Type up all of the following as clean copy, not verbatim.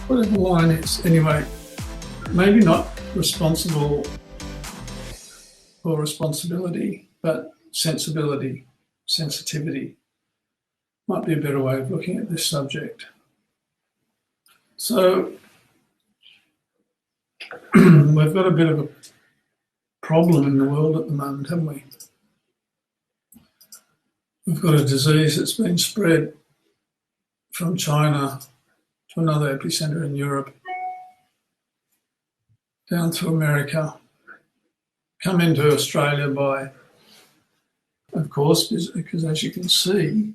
whatever the line is. Anyway, maybe not responsible or responsibility, but sensibility, sensitivity might be a better way of looking at this subject. So we've got a bit of a problem in the world at the moment, haven't we? We've got a disease that's been spread from China to another epicenter in Europe, down through America, come into Australia by, of course, because as you can see,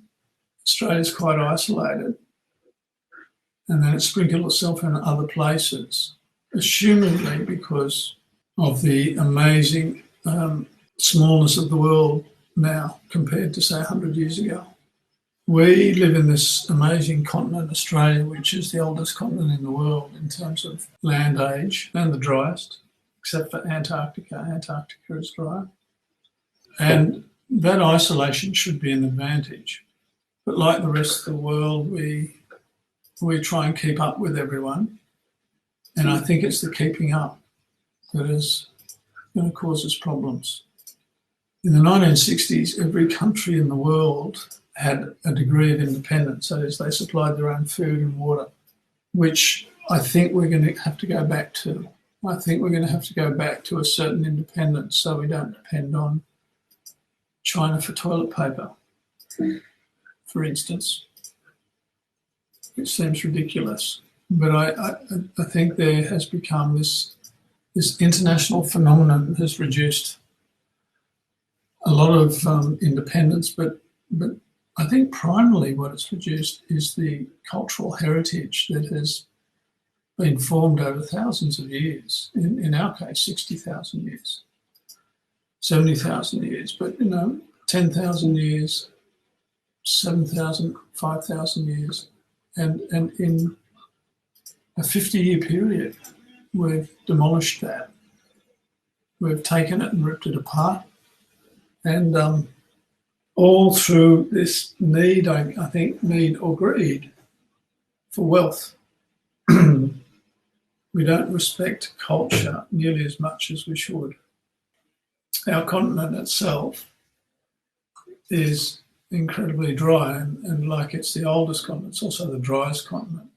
Australia's quite isolated, and then it sprinkled itself in other places, assumingly because of the amazing smallness of the world now compared to, say, 100 years ago. We live in this amazing continent, Australia, which is the oldest continent in the world in terms of land age and the driest, except for Antarctica. Antarctica is dry. And that isolation should be an advantage. But like the rest of the world, we try and keep up with everyone. And I think it's the keeping up that is going to cause us problems. In the 1960s, every country in the world had a degree of independence. That is, they supplied their own food and water, which I think we're going to have to go back to. I think we're going to have to go back to a certain independence so we don't depend on China for toilet paper, for instance, which seems ridiculous. But I think there has become this international phenomenon has reduced a lot of independence, but I think primarily what it's reduced is the cultural heritage that has been formed over thousands of years. In our case, 60,000 years, 70,000 years, but 10,000 years, 7,000, 5,000 years, and in a 50-year period, we've demolished that. We've taken it and ripped it apart, and all through this need, I think, need or greed for wealth. We don't respect culture nearly as much as we should. Our continent itself is incredibly dry, and like it's the oldest continent, it's also the driest continent.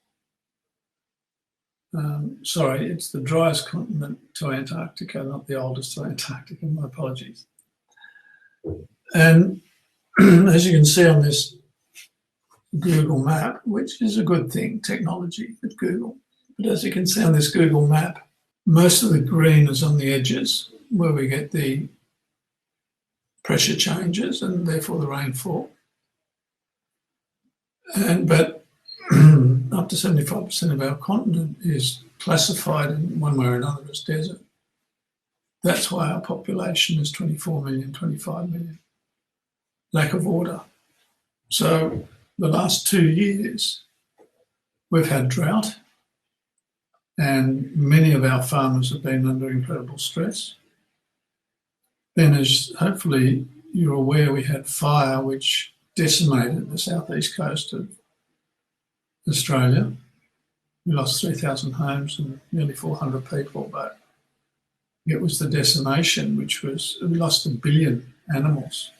It's the driest continent to Antarctica, not the oldest to Antarctica. My apologies. And as you can see on this Google map, which is a good thing, technology at Google, but as you can see on this Google map, most of the green is on the edges where we get the pressure changes and therefore the rainfall. But up to 75% of our continent is classified in one way or another as desert. That's why our population is 24 million, 25 million. Lack of water. So the last 2 years, we've had drought, and many of our farmers have been under incredible stress. Then, as hopefully you're aware, we had fire which decimated the southeast coast of Australia. We lost 3,000 homes and nearly 400 people, but it was the decimation, which was, we lost 1 billion animals,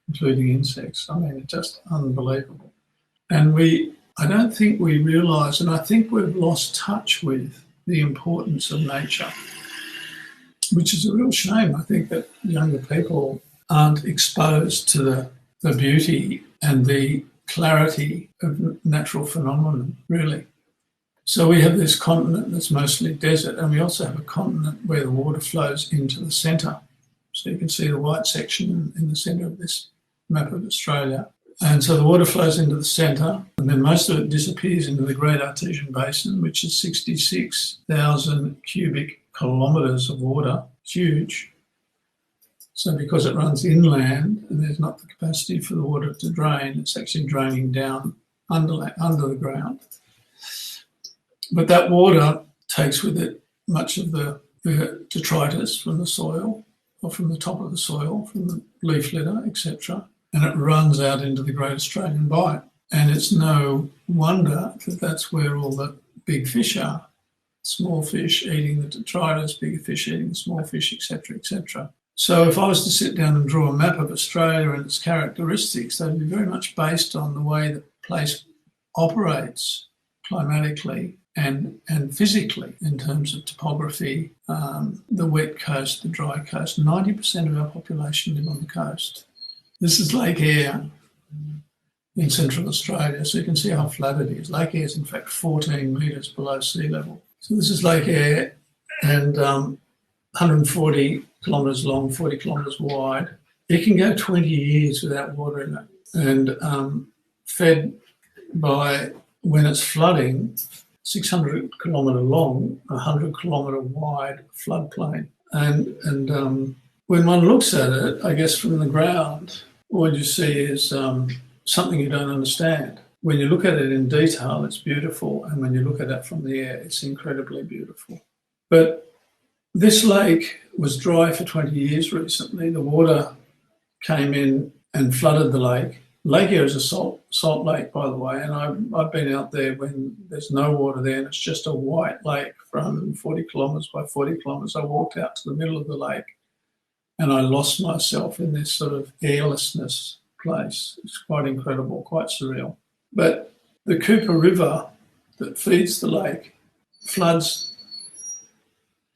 including insects. I mean, it's just unbelievable. And I don't think we realise, and I think we've lost touch with the importance of nature, which is a real shame. I think that younger people aren't exposed to the beauty and the clarity of natural phenomenon, really. So we have this continent that's mostly desert, and we also have a continent where the water flows into the centre. So you can see the white section in the centre of this map of Australia. And so the water flows into the centre, and then most of it disappears into the Great Artesian Basin, which is 66,000 cubic kilometres of water. It's huge. So because it runs inland and there's not the capacity for the water to drain, it's actually draining down under the ground. But that water takes with it much of the detritus from the soil, or from the top of the soil, from the leaf litter, etc., and it runs out into the Great Australian Bight. And it's no wonder that that's where all the big fish are. Small fish eating the detritus, bigger fish eating the small fish, etc., etc. So if I was to sit down and draw a map of Australia and its characteristics, they'd be very much based on the way the place operates climatically and physically in terms of topography, the wet coast, the dry coast. 90% of our population live on the coast. This is Lake Eyre in Central Australia, so you can see how flat it is. Lake Eyre is in fact 14 metres below sea level. So this is Lake Eyre, and 140 kilometres long, 40 kilometres wide. It can go 20 years without water in it, and fed by, when it's flooding, 600 kilometre long, 100 kilometre wide floodplain. And when one looks at it, I guess from the ground, what you see is something you don't understand. When you look at it in detail, it's beautiful, and when you look at it from the air, it's incredibly beautiful. But this lake was dry for 20 years recently. The water came in and flooded the lake. Lake Eyre is a salt lake, by the way, and I've been out there when there's no water there and it's just a white lake for 140 kilometres by 40 kilometres. I walked out to the middle of the lake and I lost myself in this sort of airlessness place. It's quite incredible, quite surreal. But the Cooper River that feeds the lake floods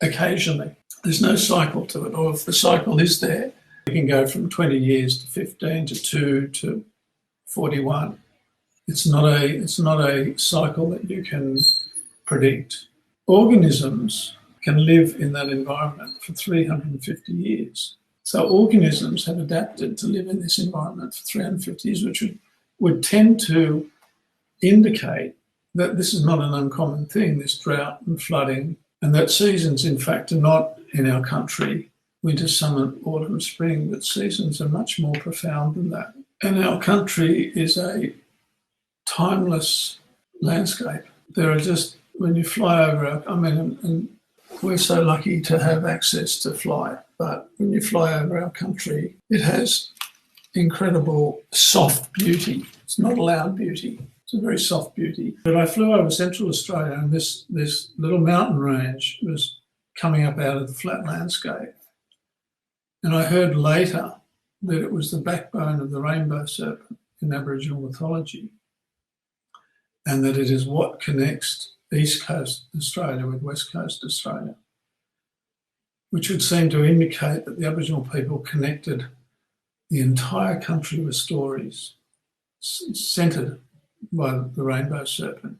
occasionally. There's no cycle to it, or if the cycle is there, it can go from 20 years to 15 to 2 to 41. It's not a cycle that you can predict. Organisms can live in that environment for 350 years. So organisms have adapted to live in this environment for 350 years, which would tend to indicate that this is not an uncommon thing, this drought and flooding, and that seasons, in fact, are not in our country winter, summer, autumn, spring, but seasons are much more profound than that. And our country is a timeless landscape. There are just, when you fly over, and we're so lucky to have access to flight, but when you fly over our country, it has incredible soft beauty. It's not loud beauty. It's a very soft beauty. But I flew over Central Australia, and this little mountain range was coming up out of the flat landscape. And I heard later that it was the backbone of the rainbow serpent in Aboriginal mythology, and that it is what connects East Coast Australia with West Coast Australia, which would seem to indicate that the Aboriginal people connected the entire country with stories centred by the rainbow serpent.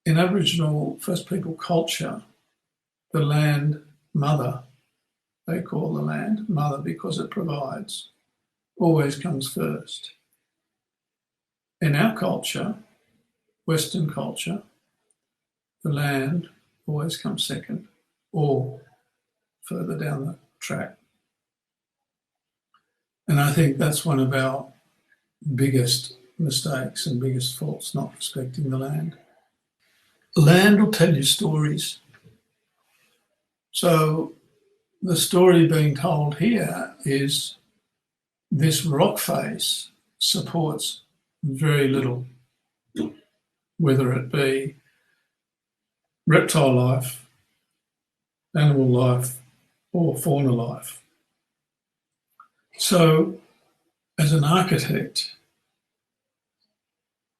In Aboriginal First People culture, the land mother, they call the land mother because it provides, always comes first. In our culture, Western culture, the land always comes second or further down the track. And I think that's one of our biggest mistakes and biggest faults, not respecting the land. Land will tell you stories. So the story being told here is this rock face supports very little, whether it be reptile life, animal life, or fauna life. So as an architect,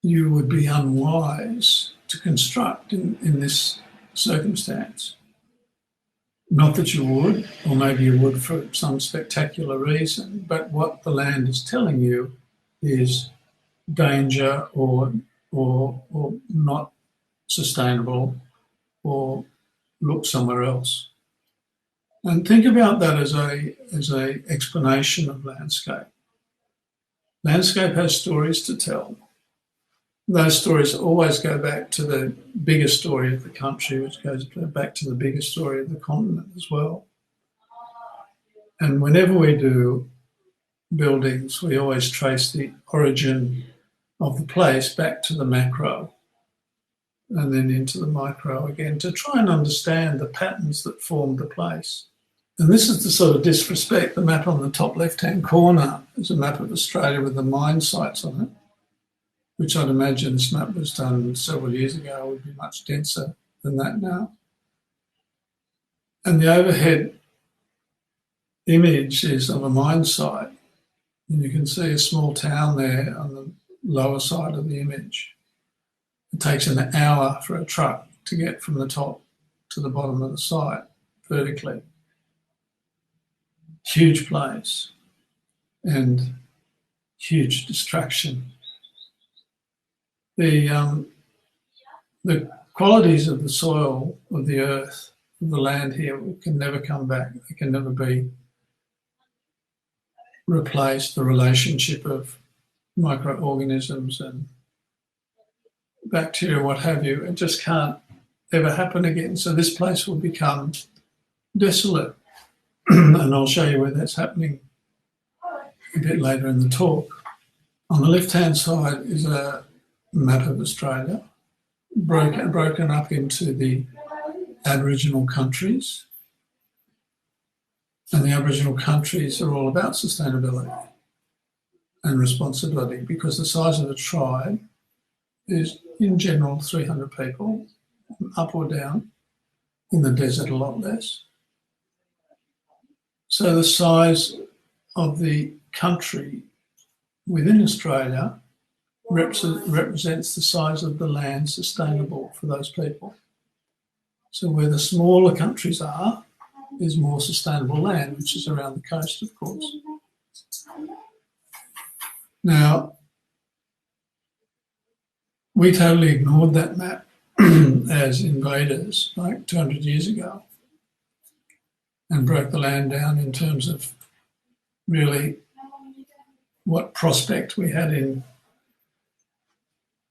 you would be unwise to construct in this circumstance. Not that you would, or maybe you would for some spectacular reason, but what the land is telling you is danger or not sustainable, or look somewhere else. And think about that as a explanation of landscape. Landscape has stories to tell. Those stories always go back to the bigger story of the country, which goes back to the bigger story of the continent as well. And whenever we do buildings, we always trace the origin of the place back to the macro and then into the micro again to try and understand the patterns that formed the place. And this is the sort of disrespect. The map on the top left-hand corner is a map of Australia with the mine sites on it. which I'd imagine this map was done several years ago, would be much denser than that now. And the overhead image is of a mine site. And you can see a small town there on the lower side of the image. It takes an hour for a truck to get from the top to the bottom of the site vertically. Huge place and huge distraction. The qualities of the soil, of the earth, of the land here can never come back. They can never be replaced. The relationship of microorganisms and bacteria, what have you, it just can't ever happen again. So this place will become desolate. And I'll show you where that's happening a bit later in the talk. On the left-hand side is a map of Australia, broken up into the Aboriginal countries. And the Aboriginal countries are all about sustainability and responsibility, because the size of the tribe is, in general, 300 people, up or down. In the desert, a lot less. So the size of the country within Australia represents the size of the land sustainable for those people. So where the smaller countries are, is more sustainable land, which is around the coast, of course. Now, we totally ignored that map as invaders like 200 years ago and broke the land down in terms of really what prospect we had in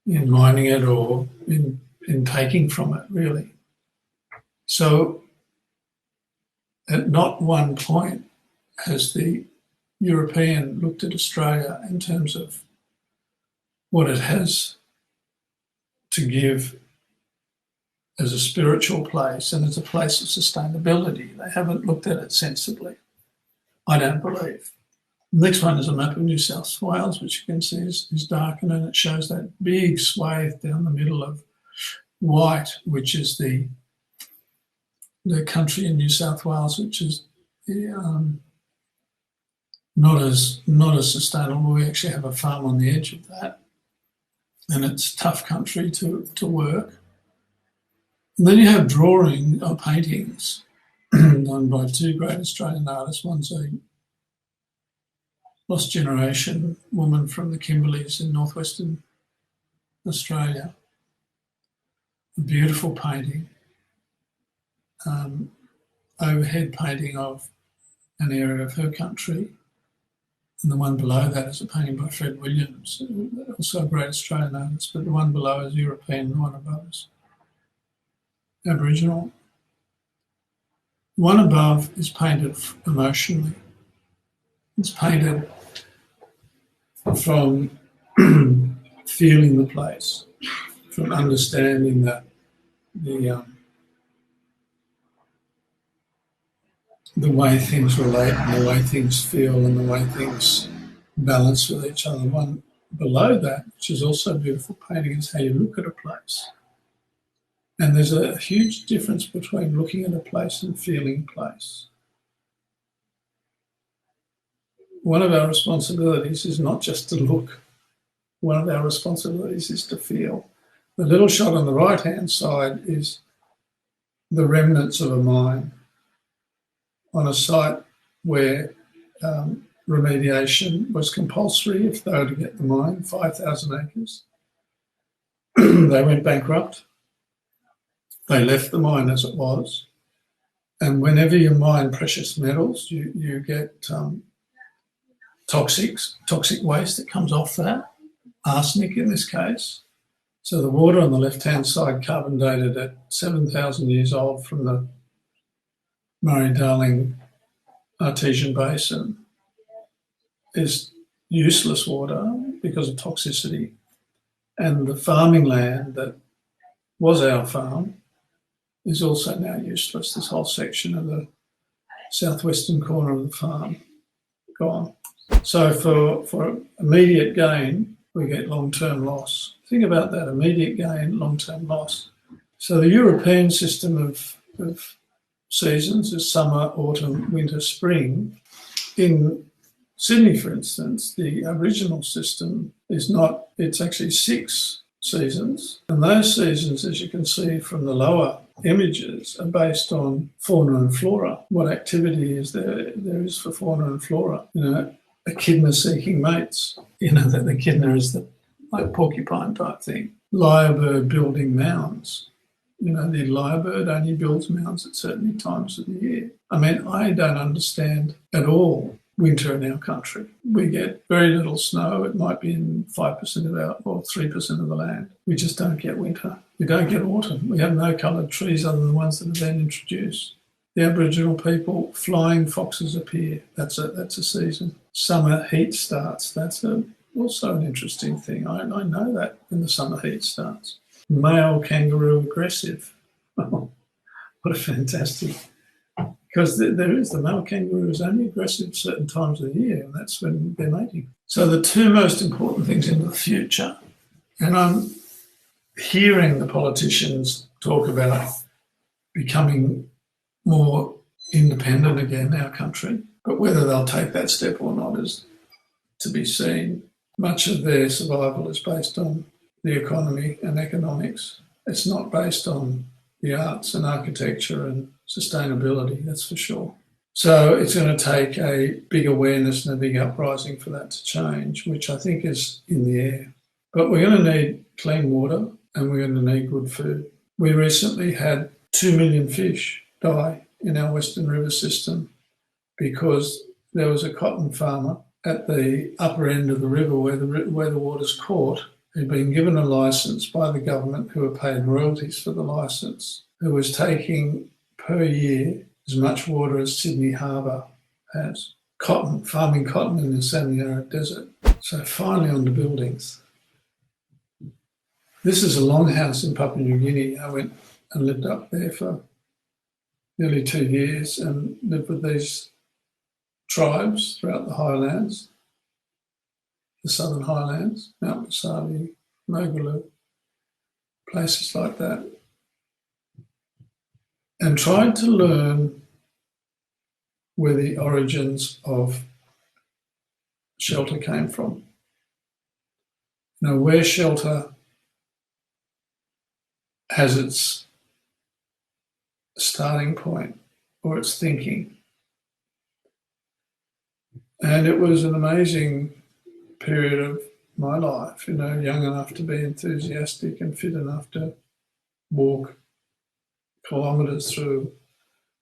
mining it or in taking from it, really. So at not one point has the European looked at Australia in terms of what it has to give as a spiritual place and as a place of sustainability. They haven't looked at it sensibly, I don't believe. The next one is a map of New South Wales, which you can see is darkened, and it shows that big swathe down the middle of white, which is the country in New South Wales, which is not as sustainable. We actually have a farm on the edge of that, and it's tough country to work. And then you have drawing or paintings done by two great Australian artists. One's a lost generation woman from the Kimberleys in northwestern Australia. A beautiful painting, overhead painting of an area of her country. And the one below that is a painting by Fred Williams, also a great Australian artist, but the one below is European, the one above is Aboriginal. The one above is painted emotionally. It's painted from feeling the place, from understanding the way things relate and the way things feel and the way things balance with each other. One below that, which is also a beautiful painting, is how you look at a place. And there's a huge difference between looking at a place and feeling a place. One of our responsibilities is not just to look. One of our responsibilities is to feel. The little shot on the right-hand side is the remnants of a mine on a site where remediation was compulsory if they were to get the mine, 5,000 acres. They went bankrupt. They left the mine as it was. And whenever you mine precious metals, you get toxic waste that comes off that, arsenic in this case. So the water on the left-hand side, carbon dated at 7,000 years old from the Murray-Darling Artesian Basin, is useless water because of toxicity. And the farming land that was our farm is also now useless. This whole section of the southwestern corner of the farm, gone. So for immediate gain, we get long-term loss. Think about that, immediate gain, long-term loss. So the European system of seasons is summer, autumn, winter, spring. In Sydney, for instance, the original system is not, it's actually 6 seasons. And those seasons, as you can see from the lower images, are based on fauna and flora. What activity is there is for fauna and flora? You know, echidna seeking mates. You know, that the echidna is the like porcupine type thing. Lyrebird building mounds. You know, the lyrebird only builds mounds at certain times of the year. I mean, I don't understand at all winter in our country. We get very little snow. It might be in 5% of our, or 3% of the land. We just don't get winter. We don't get autumn. We have no coloured trees other than the ones that have been introduced. The Aboriginal people, flying foxes appear. That's a season. Summer heat starts. That's also an interesting thing. I know that when the summer heat starts. Male kangaroo aggressive. What a fantastic... Because there is, the male kangaroo is only aggressive certain times of the year, and that's when they're mating. So the two most important things in the future, and I'm hearing the politicians talk about becoming more independent again, our country, but whether they'll take that step or not is to be seen. Much of their survival is based on the economy and economics. It's not based on the arts and architecture and sustainability, that's for sure. So it's going to take a big awareness and a big uprising for that to change, which I think is in the air. But we're going to need clean water and we're going to need good food. We recently had 2 million fish die in our Western River system because there was a cotton farmer at the upper end of the river where the water's caught, who'd been given a licence by the government, who were paid royalties for the licence, who was taking per year as much water as Sydney Harbour has. Cotton, farming cotton in the semi-arid desert. So finally on to buildings. This is a longhouse in Papua New Guinea. I went and lived up there for nearly 2 years and lived with these tribes throughout the highlands, the southern highlands, Mount Wasabi, Mogaloo, places like that, and tried to learn where the origins of shelter came from. You know, where shelter has its starting point or its thinking. And it was an amazing period of my life, you know, young enough to be enthusiastic and fit enough to walk kilometres through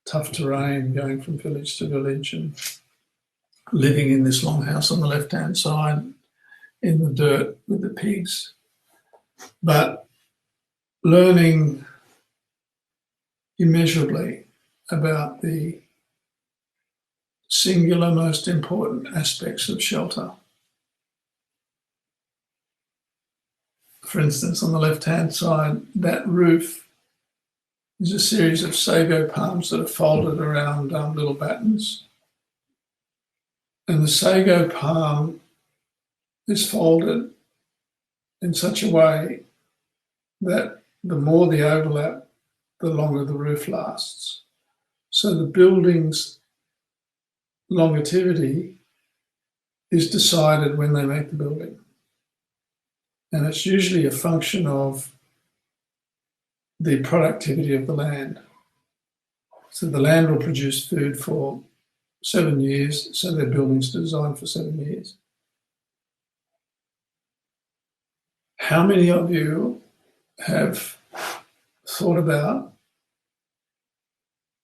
tough terrain, going from village to village and living in this longhouse on the left-hand side in the dirt with the pigs. But learning immeasurably about the singular most important aspects of shelter. For instance, on the left-hand side, that roof is a series of sago palms that are folded around little battens. And the sago palm is folded in such a way that the more the overlap, the longer the roof lasts. So the building's longevity is decided when they make the building. And it's usually a function of the productivity of the land. So the land will produce food for 7 years, so their building's designed for 7 years. How many of you have thought about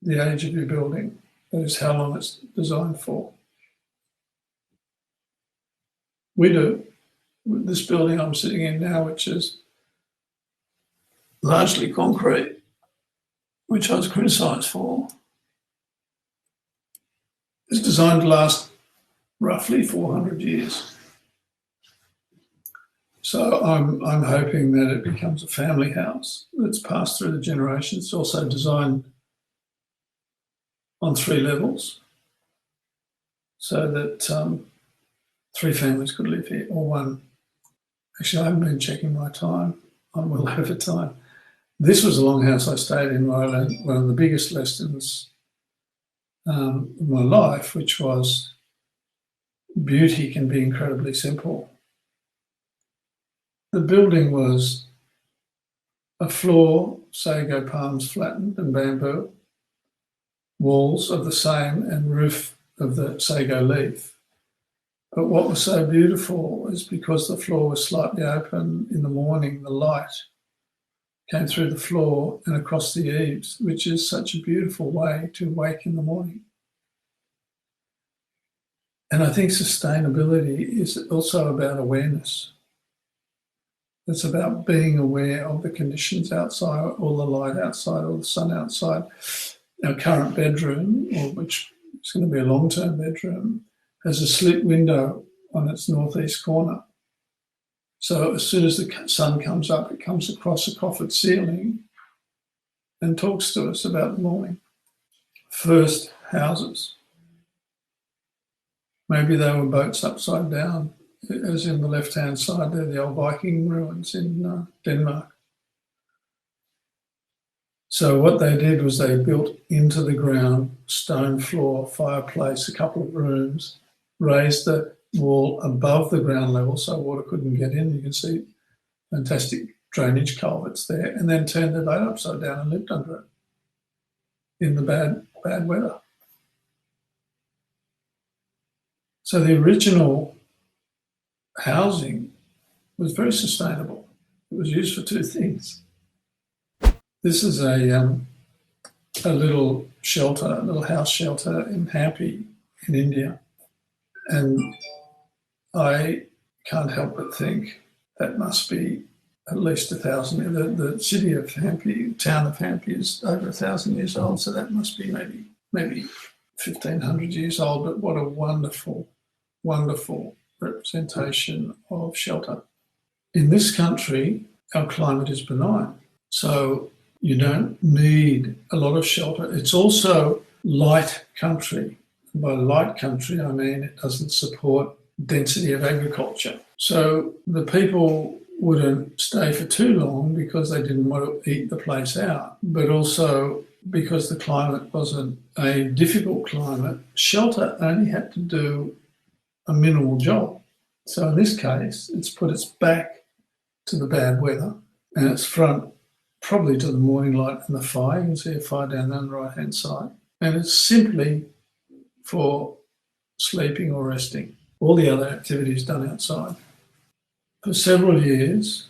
the age of your building? That is how long it's designed for. We do. This building I'm sitting in now, which is largely concrete, which I was criticised for, is designed to last roughly 400 years. So I'm hoping that it becomes a family house that's passed through the generations. It's also designed on 3 levels so that 3 families could live here, or 1. Actually, I haven't been checking my time. I'm well over time. This was a longhouse I stayed in where I learned one of the biggest lessons in my life, which was beauty can be incredibly simple. The building was a floor, sago palms flattened and bamboo, walls of the same and roof of the sago leaf. But what was so beautiful is because the floor was slightly open in the morning, the light came through the floor and across the eaves, which is such a beautiful way to wake in the morning. And I think sustainability is also about awareness. It's about being aware of the conditions outside, all the light outside, all the sun outside. Our current bedroom, or which is going to be a long-term bedroom, has a slit window on its northeast corner. So as soon as the sun comes up, it comes across a coffered ceiling and talks to us about the morning. First houses. Maybe they were boats upside down, as in the left-hand side there, the old Viking ruins in Denmark. So what they did was they built into the ground, stone floor, fireplace, a couple of rooms, raised the wall above the ground level so water couldn't get in. You can see fantastic drainage culverts there, and then turned the boat upside down and lived under it in the bad weather. So the original housing was very sustainable. It was used for two things. This is a little shelter, a little house shelter in Hampi in India. And I can't help but think that must be at least 1,000. The city of Hampi, town of Hampi is over 1,000 years old, so that must be maybe 1,500 years old. But what a wonderful, wonderful representation of shelter. In this country, our climate is benign, so you don't need a lot of shelter. It's also light country. By light country, I mean it doesn't support density of agriculture. So the people wouldn't stay for too long because they didn't want to eat the place out, but also because the climate wasn't a difficult climate, shelter only had to do a minimal job. So in this case, it's put its back to the bad weather and its front probably to the morning light and the fire. You can see a fire down there on the right-hand side. And it's simply for sleeping or resting. All the other activities done outside. For several years,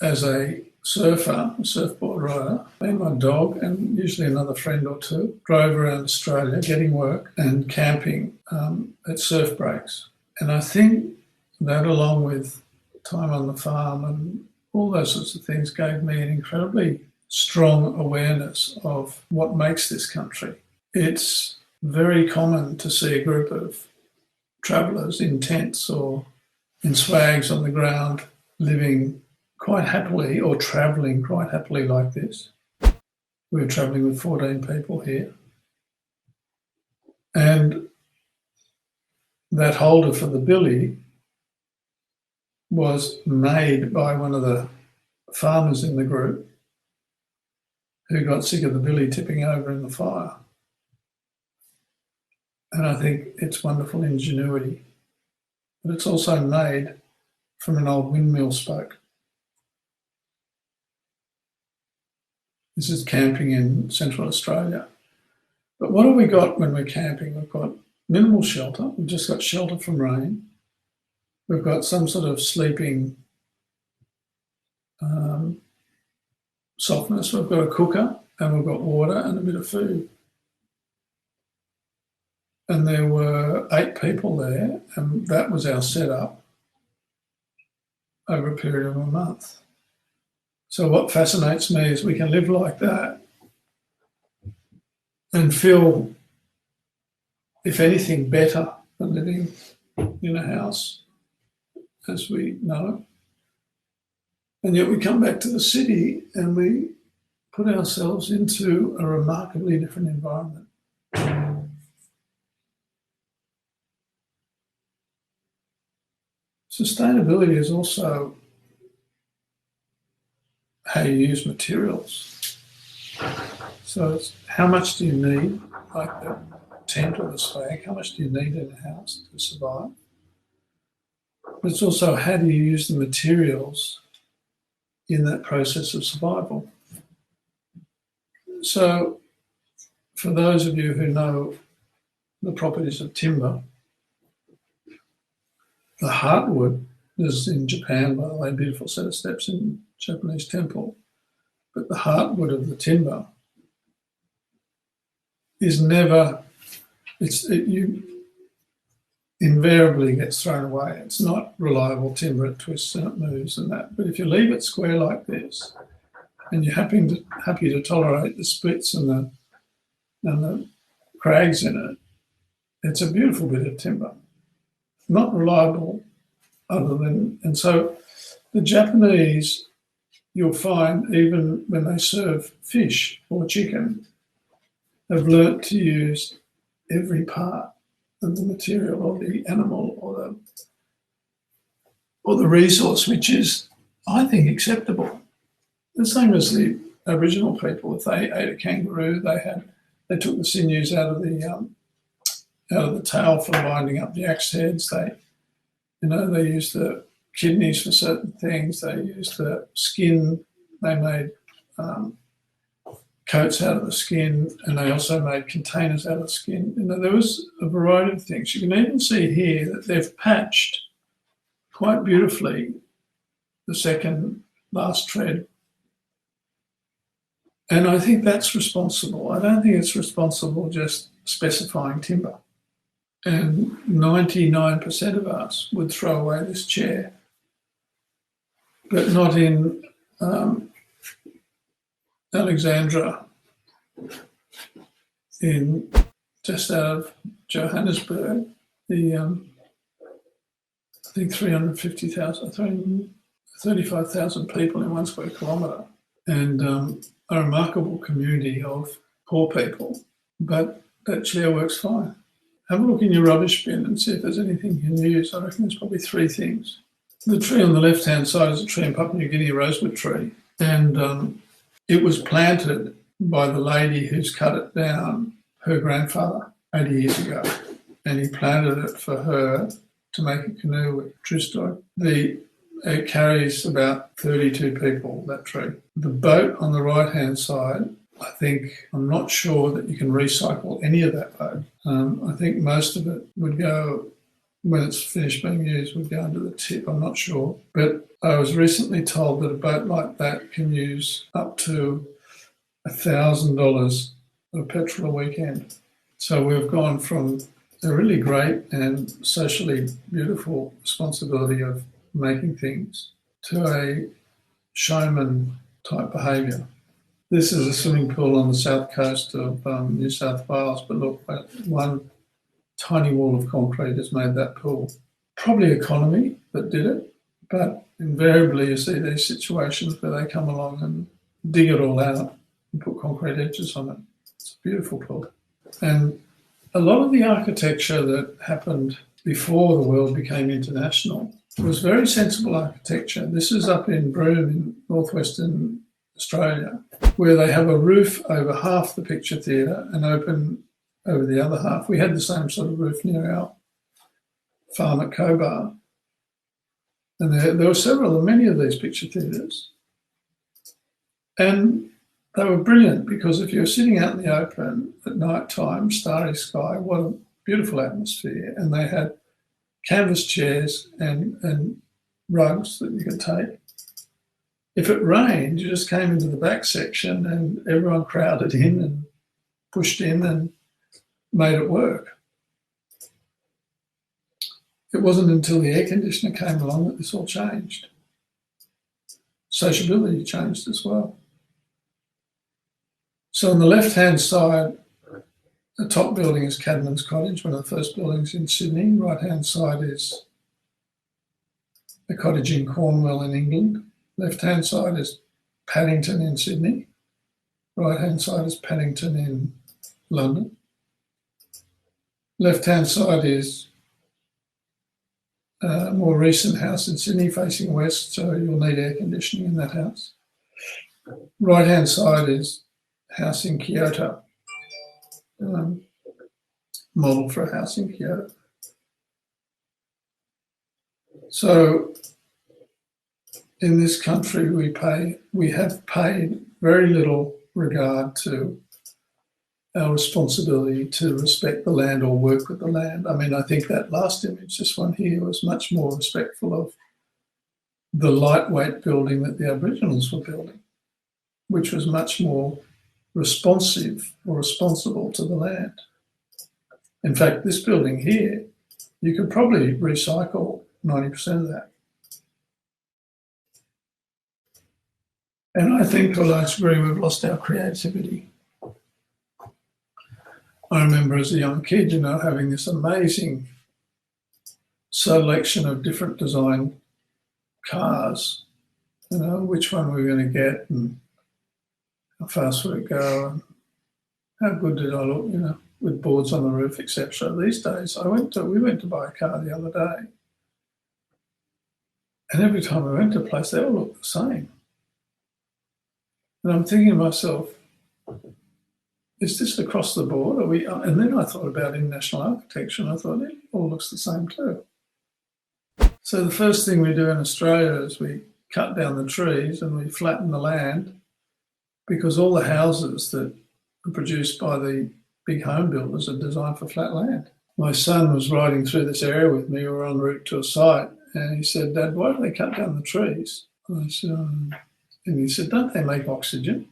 as a surfer, a surfboard rider, me and my dog, and usually another friend or two, drove around Australia getting work and camping at surf breaks. And I think that, along with time on the farm and all those sorts of things, gave me an incredibly strong awareness of what makes this country. It's very common to see a group of travellers in tents or in swags on the ground living quite happily or travelling quite happily like this. We were travelling with 14 people here. And that holder for the billy was made by one of the farmers in the group who got sick of the billy tipping over in the fire. And I think it's wonderful ingenuity. But it's also made from an old windmill spoke. This is camping in Central Australia. But what have we got when we're camping? We've got minimal shelter. We've just got shelter from rain. We've got some sort of sleeping softness. We've got a cooker and we've got water and a bit of food. And there were 8 people there, and that was our setup over a period of a month. So what fascinates me is we can live like that and feel, if anything, better than living in a house as we know it. And yet we come back to the city and we put ourselves into a remarkably different environment. Sustainability is also how you use materials. So it's how much do you need, like the tent or the swag, how much do you need in a house to survive? But it's also how do you use the materials in that process of survival. So for those of you who know the properties of timber, the heartwood is in Japan, by the way, beautiful set of steps in Japanese temple, but the heartwood of the timber is never, you invariably gets thrown away. It's not reliable timber, it twists and it moves and that. But if you leave it square like this, and you're happy to tolerate the splits and the crags in it, it's a beautiful bit of timber. Not reliable other than, and so the Japanese, you'll find even when they serve fish or chicken, have learnt to use every part of the material or the animal or the resource, which is, I think, acceptable. The same as the Aboriginal people. If they ate a kangaroo, they took the sinews out of the tail for binding up the axe heads. They used the kidneys for certain things. They used the skin. They made coats out of the skin, and they also made containers out of the skin. There was a variety of things. You can even see here that they've patched quite beautifully the second last tread. And I think that's responsible. I don't think it's responsible just specifying timber. And 99% of us would throw away this chair, but not in Alexandra, in just out of Johannesburg, I think 35,000 people in 1 square kilometre, and a remarkable community of poor people. But that chair works fine. Have a look in your rubbish bin and see if there's anything you can use. I reckon there's probably 3 things. The tree on the left-hand side is a tree in Papua New Guinea, a rosewood tree, and it was planted by the lady who's cut it down, her grandfather, 80 years ago, and he planted it for her to make a canoe with. True story. It carries about 32 people, that tree. The boat on the right-hand side, I'm not sure that you can recycle any of that boat. I think most of it would go, when it's finished being used, would go into the tip. I'm not sure. But I was recently told that a boat like that can use up to $1,000 of petrol a weekend. So we've gone from a really great and socially beautiful responsibility of making things to a showman type behaviour. This is a swimming pool on the south coast of New South Wales, but look, one tiny wall of concrete has made that pool. Probably economy that did it, but invariably you see these situations where they come along and dig it all out and put concrete edges on it. It's a beautiful pool. And a lot of the architecture that happened before the world became international was very sensible architecture. This is up in Broome in northwestern Australia, where they have a roof over half the picture theatre and open over the other half. We had the same sort of roof near our farm at Cobar. And there were many of these picture theatres. And they were brilliant because if you're sitting out in the open at night time, starry sky, what a beautiful atmosphere. And they had canvas chairs and rugs that you could take. If it rained, you just came into the back section and everyone crowded in and pushed in and made it work. It wasn't until the air conditioner came along that this all changed. Sociability changed as well. So on the left-hand side, the top building is Cadman's Cottage, one of the first buildings in Sydney. Right-hand side is a cottage in Cornwall in England. Left-hand side is Paddington in Sydney. Right-hand side is Paddington in London. Left-hand side is a more recent house in Sydney facing west, so you'll need air conditioning in that house. Right-hand side is house in Kyoto, model for a house in Kyoto. So in this country, we have paid very little regard to our responsibility to respect the land or work with the land. I mean, I think that last image, this one here, was much more respectful of the lightweight building that the Aboriginals were building, which was much more responsive or responsible to the land. In fact, this building here, you could probably recycle 90% of that. And I think to a large degree we've lost our creativity. I remember as a young kid, having this amazing selection of different design cars, which one we were going to get and how fast would it go and how good did I look, with boards on the roof, etc. These days, we went to buy a car the other day, and every time we went to a place, they all looked the same. And I'm thinking to myself, is this across the board? And then I thought about international architecture, and I thought it all looks the same too. So the first thing we do in Australia is we cut down the trees and we flatten the land, because all the houses that are produced by the big home builders are designed for flat land. My son was riding through this area with me. We were en route to a site, and he said, "Dad, why do they cut down the trees?" And I said, and he said, "Don't they make oxygen?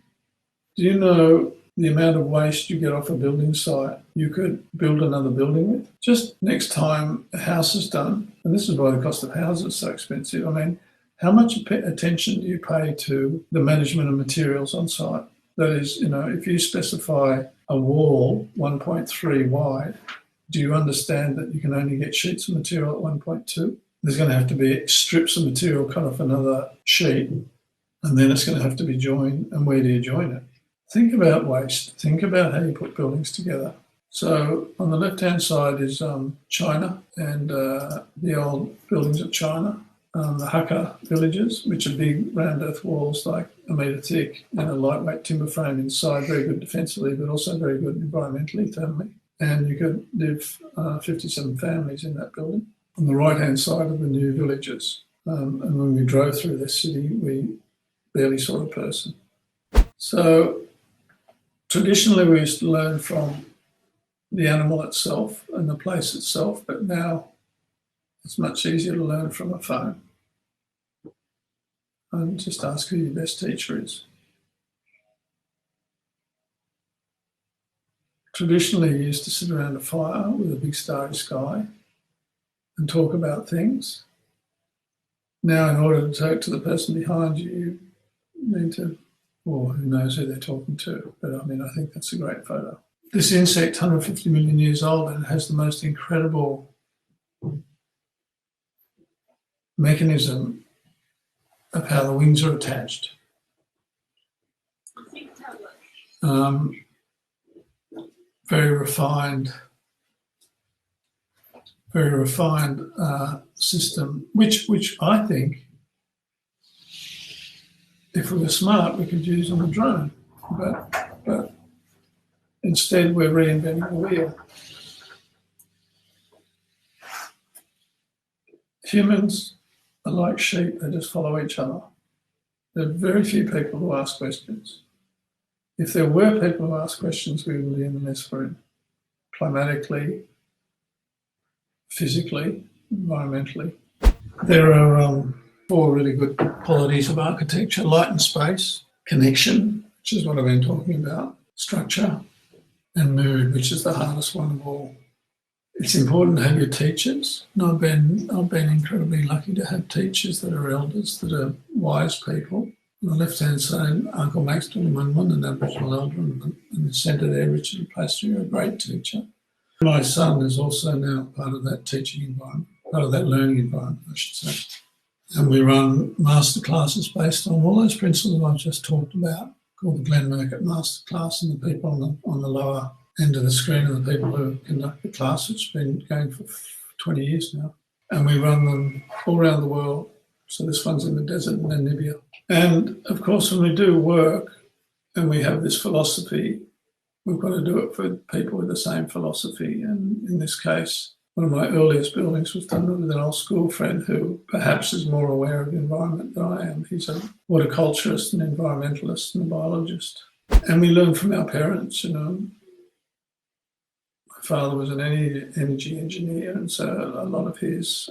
Do you know the amount of waste you get off a building site you could build another building with? Just next time a house is done," and this is why the cost of houses is so expensive. I mean, how much attention do you pay to the management of materials on site? That is, if you specify a wall 1.3 wide, do you understand that you can only get sheets of material at 1.2? There's going to have to be strips of material cut off another sheet, and then it's going to have to be joined. And where do you join it? Think about waste. Think about how you put buildings together. So on the left-hand side is China and the old buildings of China, the Hakka villages, which are big round earth walls like a metre thick and a lightweight timber frame inside, very good defensively, but also very good environmentally, thermally. And you could live 57 families in that building. On the right-hand side are the new villages. And when we drove through this city, we barely saw a person. So traditionally, we used to learn from the animal itself and the place itself, but now it's much easier to learn from a phone. And just ask who your best teacher is. Traditionally, you used to sit around a fire with a big starry sky and talk about things. Now, in order to talk to the person behind you, you need to, or who knows who they're talking to. But I mean, I think that's a great photo. This insect, 150 million years old, and has the most incredible mechanism of how the wings are attached. Very refined system, which I think, if we were smart, we could use on a drone. But instead, we're reinventing the wheel. Humans are like sheep, they just follow each other. There are very few people who ask questions. If there were people who ask questions, we would be in the mess we're in. Climatically, physically, environmentally. There are 4 really good qualities of architecture: light and space, connection, which is what I've been talking about, structure, and mood, which is the hardest one of all. It's important to have your teachers. And I've been incredibly lucky to have teachers that are elders, that are wise people. On the left-hand side, Uncle Maxwell Munwan, an Aboriginal elder, and the centre there, Richard Plaster, a great teacher. My son is also now part of that teaching environment, part of that learning environment, I should say. And we run master classes based on all those principles I've just talked about, called the Glenn Murcutt Master Class, and the people on the lower end of the screen are the people who conduct the class, which has been going for 20 years now. And we run them all around the world. So this one's in the desert in Namibia. And of course, when we do work and we have this philosophy, we've got to do it for people with the same philosophy. And in this case, one of my earliest buildings was done with an old school friend who perhaps is more aware of the environment than I am. He's a horticulturist, an environmentalist, and a biologist. And we learn from our parents, you know. My father was an energy engineer, and so a lot of his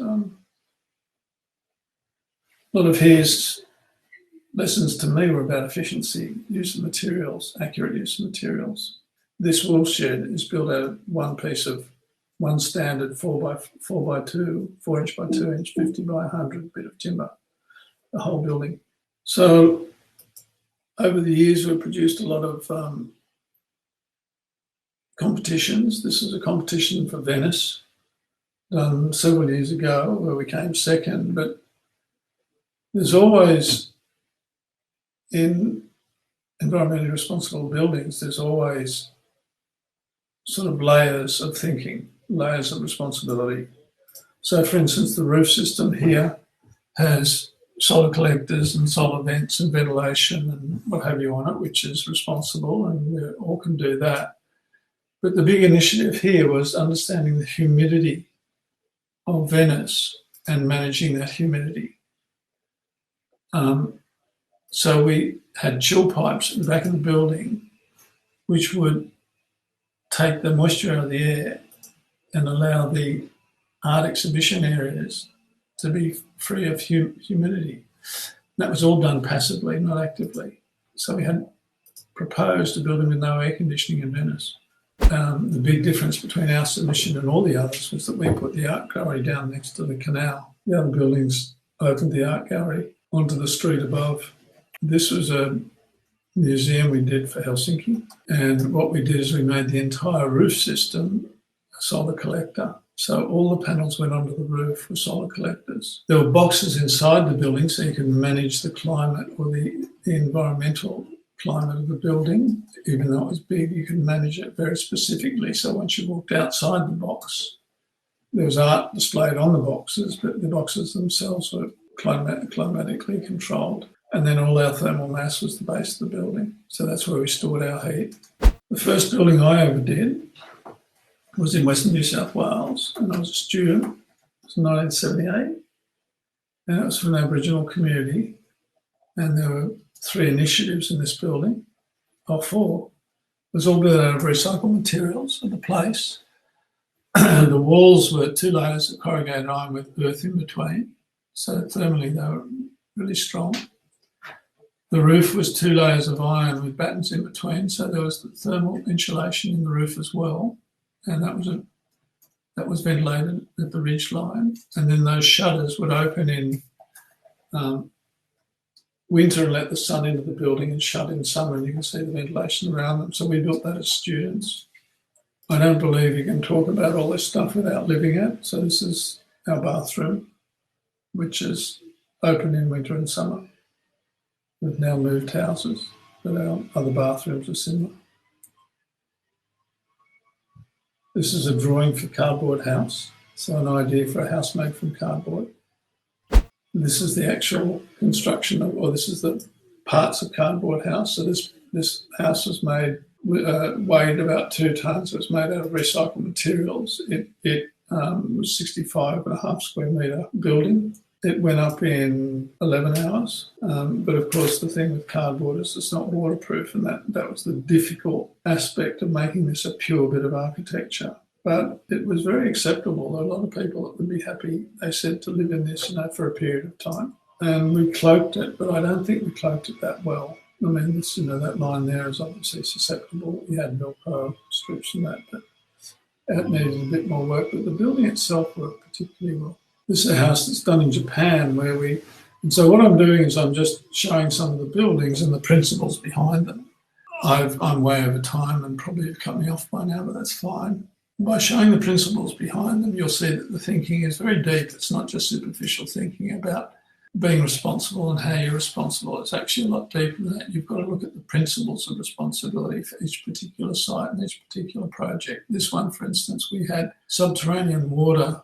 lessons to me were about efficiency, use of materials, accurate use of materials. This wool shed is built out of one standard 4 inch by 2 inch, 50 by 100 bit of timber, the whole building. So over the years, we've produced a lot of competitions. This is a competition for Venice, done several years ago, where we came second. But there's always, in environmentally responsible buildings, there's always sort of layers of thinking, layers of responsibility. So, for instance, the roof system here has solar collectors and solar vents and ventilation and what have you on it, which is responsible, and we all can do that. But the big initiative here was understanding the humidity of Venice and managing that humidity. So we had chill pipes at the back of the building, which would take the moisture out of the air and allow the art exhibition areas to be free of humidity. That was all done passively, not actively. So we had proposed a building with no air conditioning in Venice. The big difference between our submission and all the others was that we put the art gallery down next to the canal. The other buildings opened the art gallery onto the street above. This was a museum we did for Helsinki. And what we did is we made the entire roof system a solar collector. So all the panels went onto the roof with solar collectors. There were boxes inside the building so you could manage the climate or the environmental climate of the building. Even though it was big, you could manage it very specifically. So once you walked outside the box, there was art displayed on the boxes, but the boxes themselves were climatically controlled. And then all our thermal mass was the base of the building. So that's where we stored our heat. The first building I ever did was in Western New South Wales, and I was a student. It was 1978, and it was for an Aboriginal community. And there were 3 initiatives in this building, or 4. It was all built out of recycled materials at the place. The walls were 2 layers of corrugated iron with earth in between. So thermally they were really strong. The roof was 2 layers of iron with battens in between. So there was the thermal insulation in the roof as well. And that was ventilated at the ridge line. And then those shutters would open in winter and let the sun into the building, and shut in summer, and you can see the ventilation around them. So we built that as students. I don't believe you can talk about all this stuff without living it. So this is our bathroom, which is open in winter and summer. We've now moved houses, but our other bathrooms are similar. This is a drawing for cardboard house. So an idea for a house made from cardboard. This is the actual construction or this is the parts of cardboard house. So this house was made, weighed about 2 tonnes. It was made out of recycled materials. It was 65.5 square metre building. It went up in 11 hours. But of course, the thing with cardboard is it's not waterproof, and that was the difficult aspect of making this a pure bit of architecture. But it was very acceptable. There were a lot of people that would be happy, they said, to live in this, for a period of time. And we cloaked it, but I don't think we cloaked it that well. I mean, that line there is obviously susceptible. We had Velcro strips and that, but it needed a bit more work. But the building itself worked particularly well. This is a house that's done in Japan and so what I'm doing is I'm just showing some of the buildings and the principles behind them. I'm way over time and probably have cut me off by now, but that's fine. By showing the principles behind them, you'll see that the thinking is very deep. It's not just superficial thinking about being responsible and how you're responsible. It's actually a lot deeper than that. You've got to look at the principles of responsibility for each particular site and each particular project. This one, for instance, we had subterranean water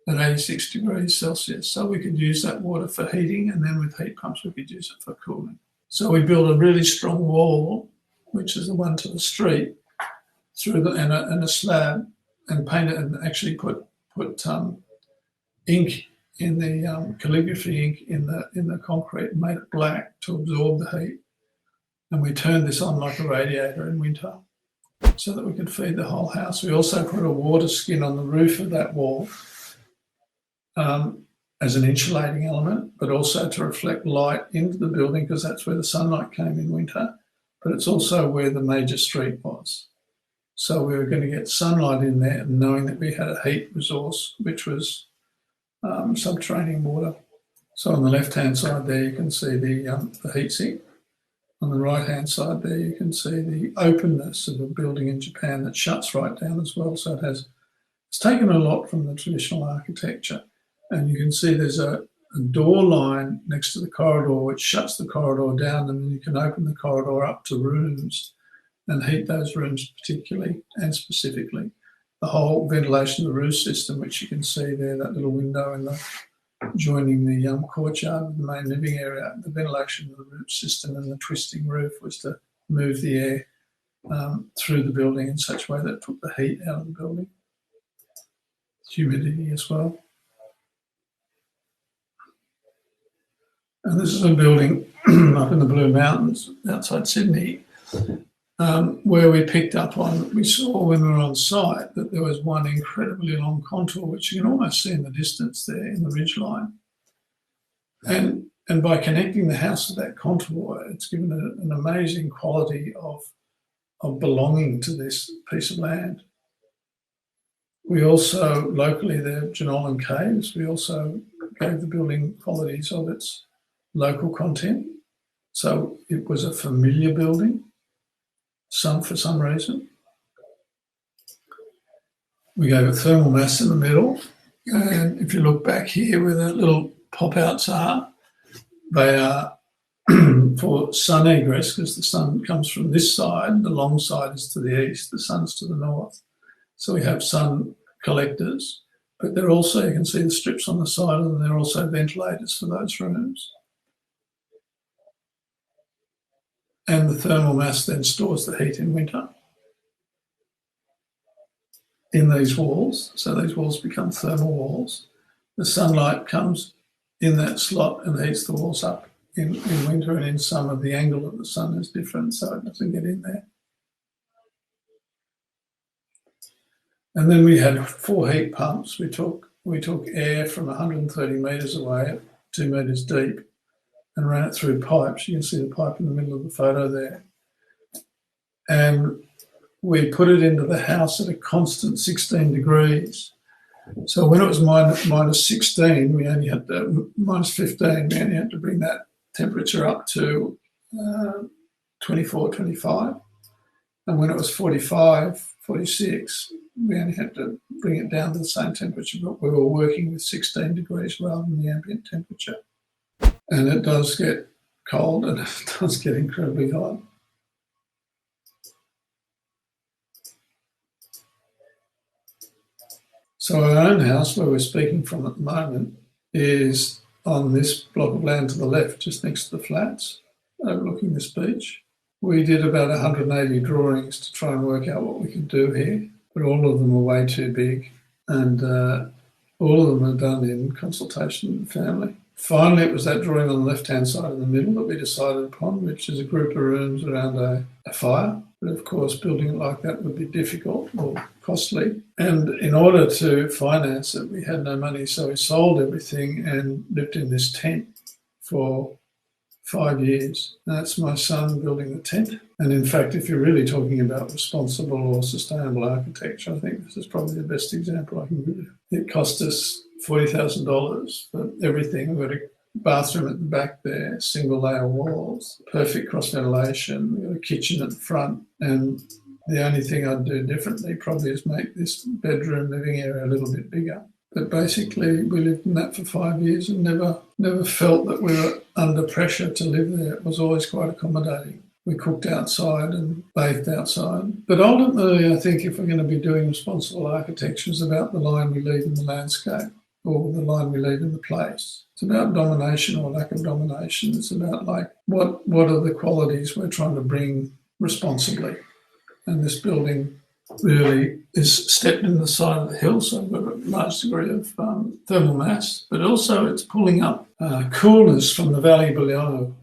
at 86 degrees Celsius. So we could use that water for heating, and then with heat pumps we could use it for cooling. So we built a really strong wall, which is the one to the street, through and a slab, and painted and actually put ink in the calligraphy ink in the concrete and made it black to absorb the heat. And we turned this on like a radiator in winter so that we could feed the whole house. We also put a water skin on the roof of that wall as an insulating element, but also to reflect light into the building, because that's where the sunlight came in winter, but it's also where the major street was. So we were going to get sunlight in there, knowing that we had a heat resource, which was subterranean water. So on the left-hand side there, you can see the heat sink. On the right-hand side there, you can see the openness of a building in Japan that shuts right down as well. So it's taken a lot from the traditional architecture. And you can see there's a door line next to the corridor which shuts the corridor down, and then you can open the corridor up to rooms and heat those rooms particularly and specifically. The whole ventilation of the roof system, which you can see there, that little window in the joining the courtyard with the main living area, the ventilation of the roof system and the twisting roof was to move the air through the building in such a way that it took the heat out of the building. Humidity as well. And this is a building up in the Blue Mountains outside Sydney, where we saw when we were on site that there was one incredibly long contour, which you can almost see in the distance there in the ridgeline. And by connecting the house to that contour, it's given an amazing quality of belonging to this piece of land. We also, locally, the Jenolan Caves, we also gave the building qualities of its local content. So it was a familiar building, for some reason. We gave it thermal mass in the middle. And if you look back here where the little pop-outs are, they are for sun egress, because the sun comes from this side, the long side is to the east, the sun's to the north. So we have sun collectors, but they're also, you can see the strips on the side, and they're also ventilators for those rooms. And the thermal mass then stores the heat in winter in these walls. So these walls become thermal walls. The sunlight comes in that slot and heats the walls up in winter, and in summer the angle of the sun is different, so it doesn't get in there. And then we had 4 heat pumps. We took air from 130 metres away, 2 metres deep, and ran it through pipes. You can see the pipe in the middle of the photo there. And we put it into the house at a constant 16 degrees. So when it was minus 16, we only had to, minus 15, we only had to bring that temperature up to 24, 25. And when it was 45, 46, we only had to bring it down to the same temperature, but we were working with 16 degrees rather than the ambient temperature. And it does get cold and it does get incredibly hot. So our own house, where we're speaking from at the moment, is on this block of land to the left, just next to the flats, overlooking this beach. We did about 180 drawings to try and work out what we could do here, but all of them were way too big, and all of them are done in consultation with the family. Finally, it was that drawing on the left-hand side in the middle that we decided upon, which is a group of rooms around a fire. But of course, building it like that would be difficult or costly. And in order to finance it, we had no money, so we sold everything and lived in this tent for 5 years. That's my son building the tent. And in fact, if you're really talking about responsible or sustainable architecture, I think this is probably the best example I can give you. It cost us $40,000 for everything. We've got a bathroom at the back there, single layer walls, perfect cross ventilation, we've got a kitchen at the front, and the only thing I'd do differently probably is make this bedroom living area a little bit bigger. But basically we lived in that for 5 years and never felt that we were under pressure to live there. It was always quite accommodating. We cooked outside and bathed outside. But ultimately, I think if we're going to be doing responsible architecture, it's about the line we leave in the landscape. or the line we leave in the place. It's about domination or lack of domination. It's about like what are the qualities we're trying to bring responsibly. And this building really is stepped in the side of the hill, so we've got a large degree of thermal mass, but also it's pulling up coolness from the valley below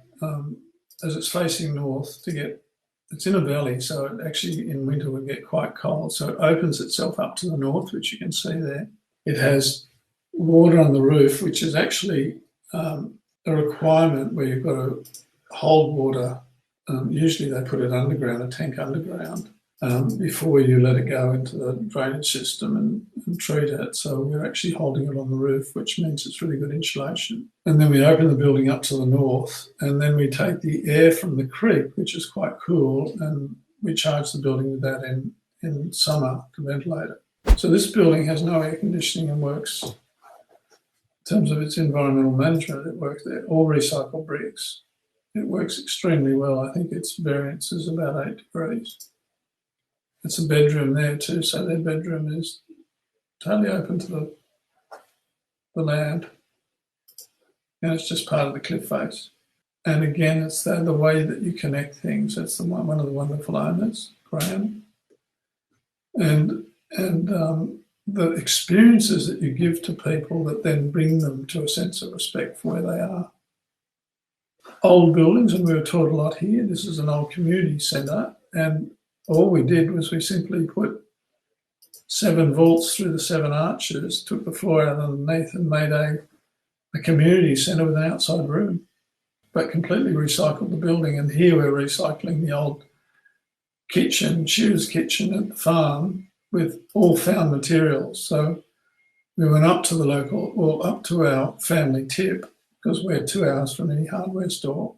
as it's facing north to get, it's in a valley, so it actually in winter would get quite cold. So it opens itself up to the north, which you can see there. It has water on the roof, which is actually a requirement where you've got to hold water. Usually they put it underground, a tank underground, before you let it go into the drainage system and treat it. So we're actually holding it on the roof, which means it's really good insulation. And then we open the building up to the north, and then we take the air from the creek, which is quite cool, and we charge the building with that in summer to ventilate it. So this building has no air conditioning and works, in terms of its environmental management, it works there, all recycled bricks. It works extremely well. I think its variance is about 8 degrees. It's a bedroom there too, so their bedroom is totally open to the land. And it's just part of the cliff face. And again, it's the way that you connect things. That's one of the wonderful owners, Graham. And the experiences that you give to people that then bring them to a sense of respect for where they are. Old buildings, and we were taught a lot here. This is an old community centre, and all we did was we simply put 7 vaults through the 7 arches, took the floor out underneath and made a community centre with an outside room, but completely recycled the building. And here we're recycling the old kitchen, Shoes kitchen at the farm with all found materials. So we went up to the local, or up to our family tip, because we're 2 hours from any hardware store,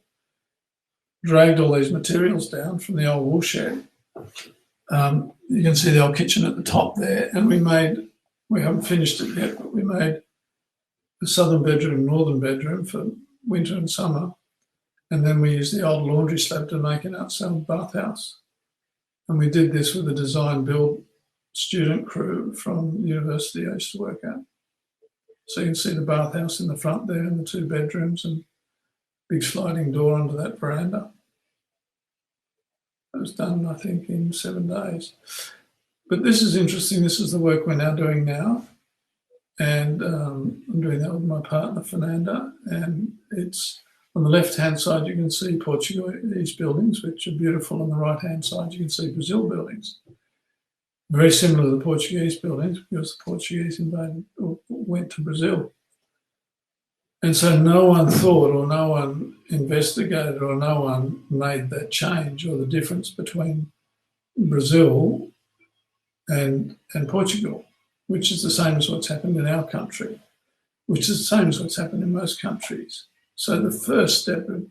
dragged all these materials down from the old wool shed. You can see the old kitchen at the top there, and we haven't finished it yet, but we made the southern bedroom, northern bedroom for winter and summer. And then we used the old laundry slab to make an outside bathhouse. And we did this with a design build student crew from the university I used to work at. So you can see the bathhouse in the front there and the 2 bedrooms and big sliding door onto that veranda. It was done, I think, in 7 days. But this is interesting. This is the work we're now doing now. And I'm doing that with my partner, Fernanda. And it's on the left-hand side, you can see Portuguese buildings, which are beautiful. On the right-hand side, you can see Brazil buildings. Very similar to the Portuguese buildings because the Portuguese invaded or went to Brazil. And so no one thought or no one investigated or no one made that change or the difference between Brazil and Portugal, which is the same as what's happened in our country, which is the same as what's happened in most countries. So the first step of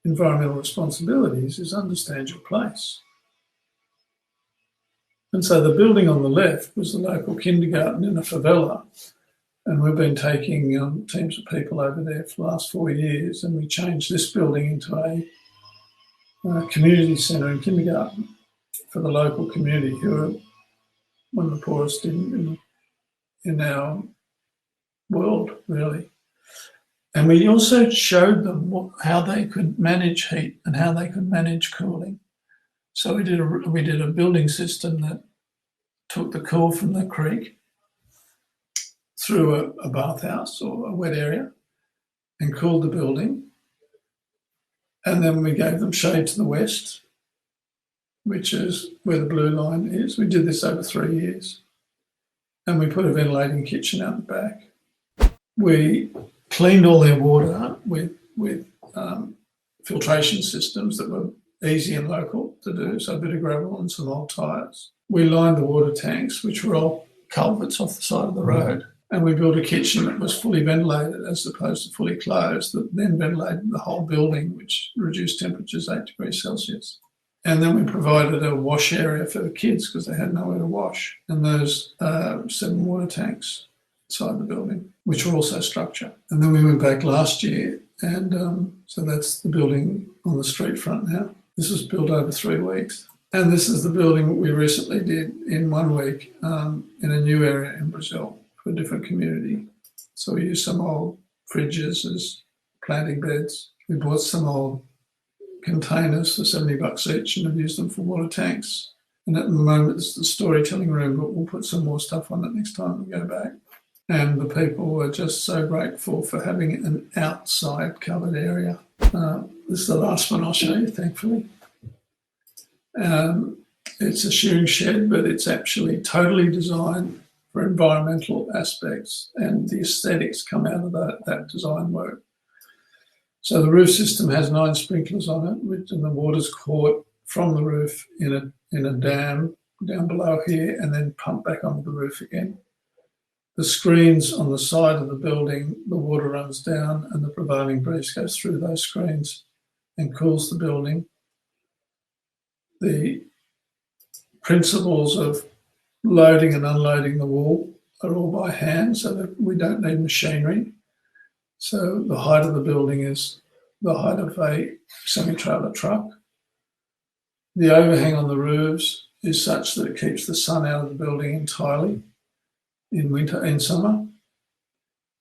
environmental responsibilities is understand your place. And so the building on the left was the local kindergarten in a favela. And we've been taking teams of people over there for the last 4 years, and we changed this building into a community centre and kindergarten for the local community, who are one of the poorest in our world, really. And we also showed them how they could manage heat and how they could manage cooling. So we did a building system that took the cool from the creek through a bathhouse or a wet area and cooled the building. And then we gave them shade to the west, which is where the blue line is. We did this over 3 years. And we put a ventilating kitchen out the back. We cleaned all their water with filtration systems that were easy and local to do, so a bit of gravel and some old tyres. We lined the water tanks, which were all culverts off the side of the road, and we built a kitchen that was fully ventilated as opposed to fully closed, that then ventilated the whole building, which reduced temperatures 8 degrees Celsius. And then we provided a wash area for the kids because they had nowhere to wash, and those 7 water tanks inside the building, which were also structure. And then we went back last year, and so that's the building on the street front now. This was built over 3 weeks. And this is the building we recently did in 1 week in a new area in Brazil for a different community. So we used some old fridges as planting beds. We bought some old containers for $70 each and have used them for water tanks. And at the moment it's the storytelling room, but we'll put some more stuff on it next time we go back. And the people were just so grateful for having an outside covered area. This is the last one I'll show you, thankfully. It's a shearing shed, but it's actually totally designed for environmental aspects, and the aesthetics come out of that design work. So the roof system has 9 sprinklers on it, and the water's caught from the roof in a dam down below here and then pumped back onto the roof again. The screens on the side of the building, the water runs down and the prevailing breeze goes through those screens and cools the building. The principles of loading and unloading the wall are all by hand, so that we don't need machinery. So the height of the building is the height of a semi-trailer truck. The overhang on the roofs is such that it keeps the sun out of the building entirely in summer.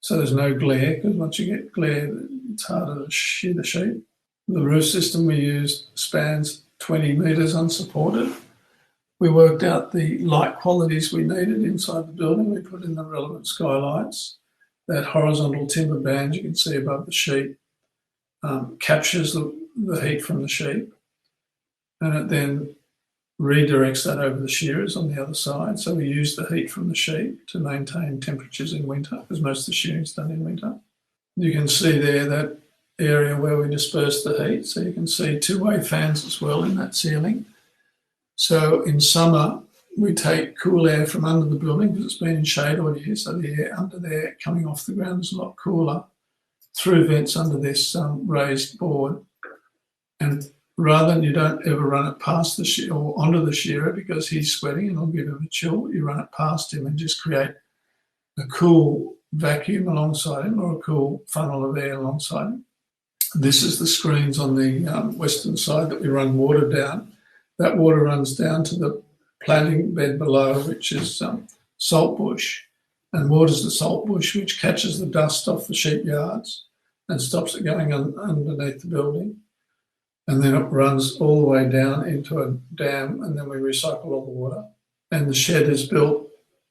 So there's no glare, because once you get glare, it's harder to shear the sheet. The roof system we used spans 20 metres unsupported. We worked out the light qualities we needed inside the building. We put in the relevant skylights. That horizontal timber band you can see above the sheet captures the heat from the sheet, and it then redirects that over the shearers on the other side. So we use the heat from the sheet to maintain temperatures in winter, because most of the shearing is done in winter. You can see there that area where we disperse the heat. So you can see 2-way fans as well in that ceiling. So in summer, we take cool air from under the building because it's been in shade all year. So the air under there coming off the ground is a lot cooler through vents under this raised board. And rather than you don't ever run it past the shear or onto the shearer because he's sweating and it'll give him a chill, you run it past him and just create a cool vacuum alongside him, or a cool funnel of air alongside him. This is the screens on the western side that we run water down. That water runs down to the planting bed below, which is saltbush, and waters the saltbush, which catches the dust off the sheep yards and stops it going underneath the building. And then it runs all the way down into a dam, and then we recycle all the water. And the shed is built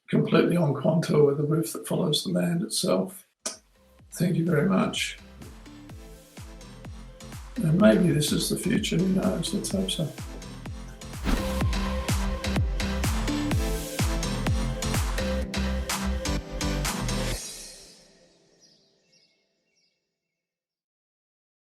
completely on contour with a roof that follows the land itself. Thank you very much. And maybe this is the future, who knows, let's hope so.